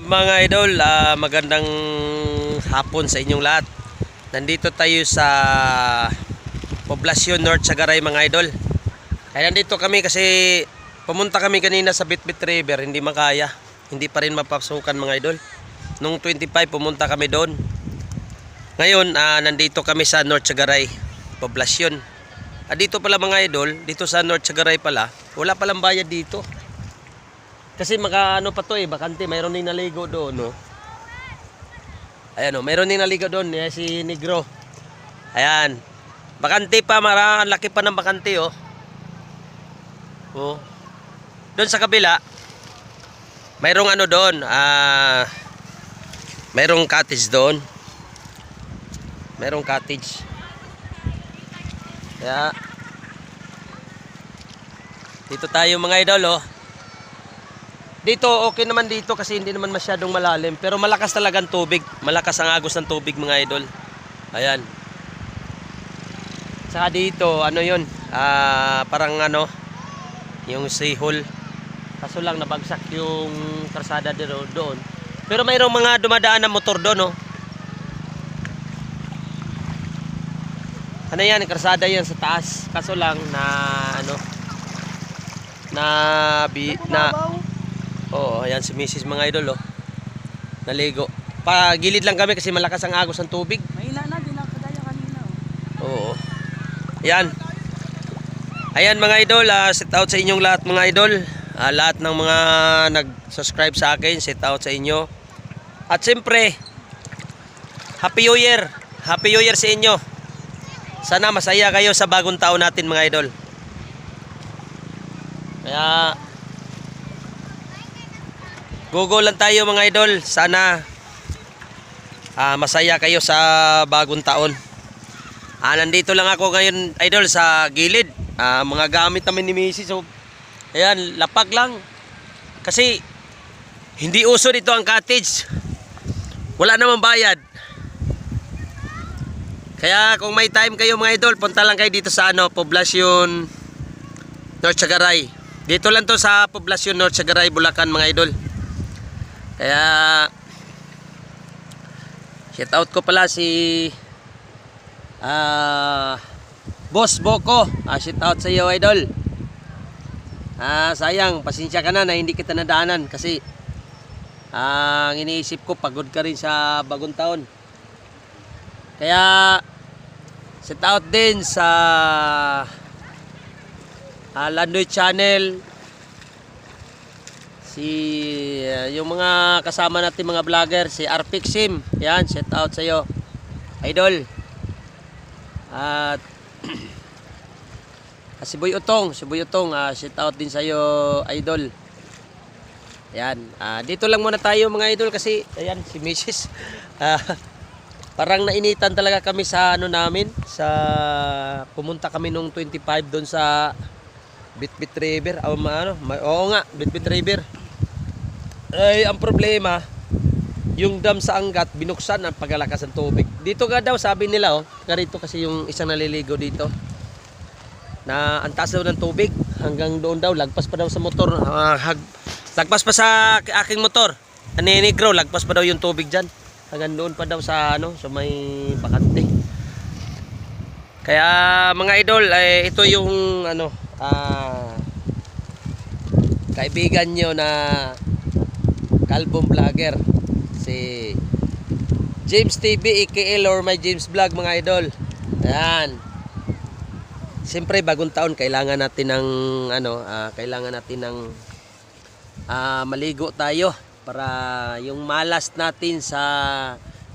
mga idol? Magandang hapon sa inyong lahat. Nandito tayo sa Poblacion North Sagaray mga idol. Kaya nandito kami kasi pumunta kami kanina sa Bitbit River, hindi makaya. Hindi pa rin mapasukan mga idol. Nung 25 pumunta kami doon. Ngayon nandito kami sa North Sagaray, Poblacion. Dito pala mga idol, dito sa North Sagaray pala, wala palang bayad dito. Kasi ano pa to bakante, mayroon din naligo doon, no. Ayan, mayroon din naligo doon, si Negro. Ayan. Bakante pa, ang laki pa ng bakante, oh. Oh. Doon sa kabila, mayroong doon, mayroong cottage doon. Mayroong cottage. Kaya dito tayo mga idol, oh. Dito okay naman dito kasi hindi naman masyadong malalim, pero malakas talaga ang tubig. Malakas ang agos ng tubig mga idol. Ayan. Saka dito, yun? Parang yung sihol. Kaso lang nabagsak yung karsada doon. Pero mayroong mga dumadaan na motor doon, oh. Yan, karsada yan sa taas. Kaso lang Oo, ayan si Mrs. mga idol, oh. Naligo. Gilid lang kami kasi malakas ang agos ng tubig. Mahina na, di na kagaya kanina, oh. Oo. Ayan. Ayan mga idol, set out sa inyong lahat mga idol. Lahat ng mga nag-subscribe sa akin, set out sa inyo. At siyempre, Happy New Year. Happy New Year sa inyo. Sana masaya kayo sa bagong taon natin mga idol. Kaya go lang tayo mga idol. Sana masaya kayo sa bagong taon. Nandito lang ako ngayon idol sa gilid. Mga gamit namin ni Mrs. So, ayan, lapag lang. Kasi hindi uso dito ang cottage. Wala namang bayad. Kaya kung may time kayo mga idol, punta lang kayo dito sa Poblacion North Sagaray. Dito lang to sa Poblacion North Sagaray, Bulacan mga idol. Kaya shout out ko pala si Boss Boko. Shout out sa iyo idol. Sayang, pasensya ka na hindi kita nadaanan kasi ang iniisip ko pagod ka rin sa bagong taon. Kaya shout out din sa Landoy Channel, yung mga kasama natin mga vlogger, si Arpixim. Yan, shout out sa iyo idol. At si Boy Utong, shout out din sa iyo idol. Yan, dito lang muna tayo mga idol kasi ayan si Mrs. Parang nainitan talaga kami sa namin, sa pumunta kami nung 25 doon sa Bitbit River. Oo nga, Bitbit River. Ay, ang problema, yung dam sa Angat, binuksan ang paglakas ng tubig. Dito nga daw, sabi nila, ganito kasi yung isang naliligo dito. Na ang taas daw ng tubig, hanggang doon daw, lagpas pa daw sa motor. Lagpas pa sa aking motor. Negro, lagpas pa daw yung tubig dyan. Hanggang doon pa daw sa sa may bakante. Kaya mga idol, ito yung kaibigan nyo na kalbong vlogger, si James TV aka or my James Vlog mga idol. Ayan. Siyempre bagong taon kailangan natin ng maligo tayo para yung malas natin sa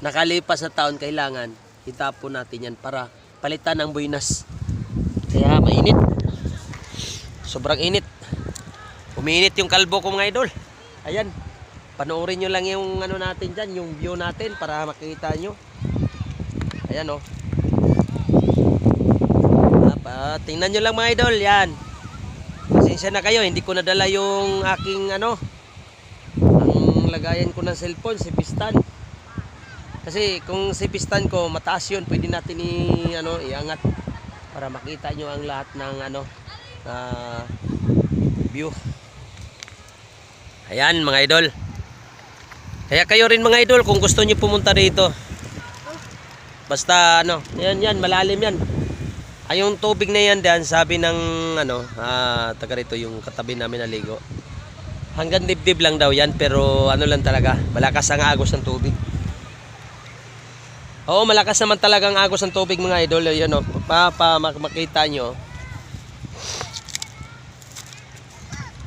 nakalipas na taon kailangan itapon natin yan para palitan ng buwinas. Kaya mainit. Sobrang init. Umiinit yung kalbo ko mga idol. Ayan. Panoorin nyo lang yung natin dyan, yung view natin para makita nyo. Ayan, oh. Tingnan nyo lang mga idol. Yan. Pasensya na kayo, hindi ko nadala yung aking ang lagayan ko ng cellphone, si Pistan. Kasi kung si Pistan ko mataas yun, pwede natin iangat para makita nyo ang lahat ng view. Ayan mga idol. Kaya kayo rin mga idol, kung gusto niyo pumunta rito. Basta ano, yan, malalim yan. Ay, yung tubig na yan diyan, sabi ng ano, taga rito yung katabi namin na ligo. Hanggang dibdib lang daw yan, pero ano lang talaga, malakas ang agos ng tubig. Oo, malakas naman talaga ang agos ng tubig mga idol. Yan o, makita nyo.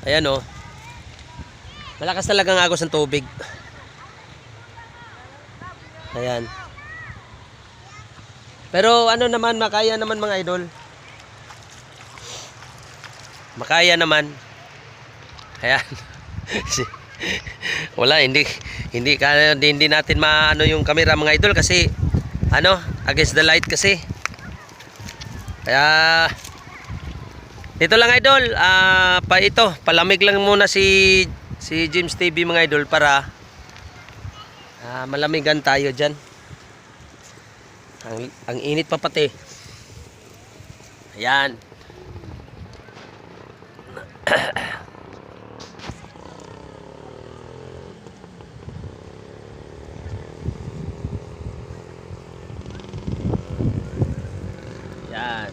Ayan o. Malakas talaga ang agos ng tubig. Ayan. Pero ano naman, makaya naman mga idol. Makaya naman. Ayan. Wala, hindi natin maano yung camera mga idol kasi ano, against the light kasi. Kaya dito lang idol, palamig lang muna si James TV mga idol para malamigan tayo diyan. Ang init pa pati. Ayan. Yan.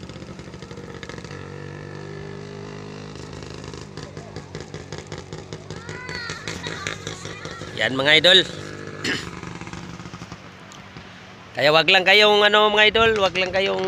Yan mga idol. Kaya wag lang kayong ano mga idol, wag lang kayong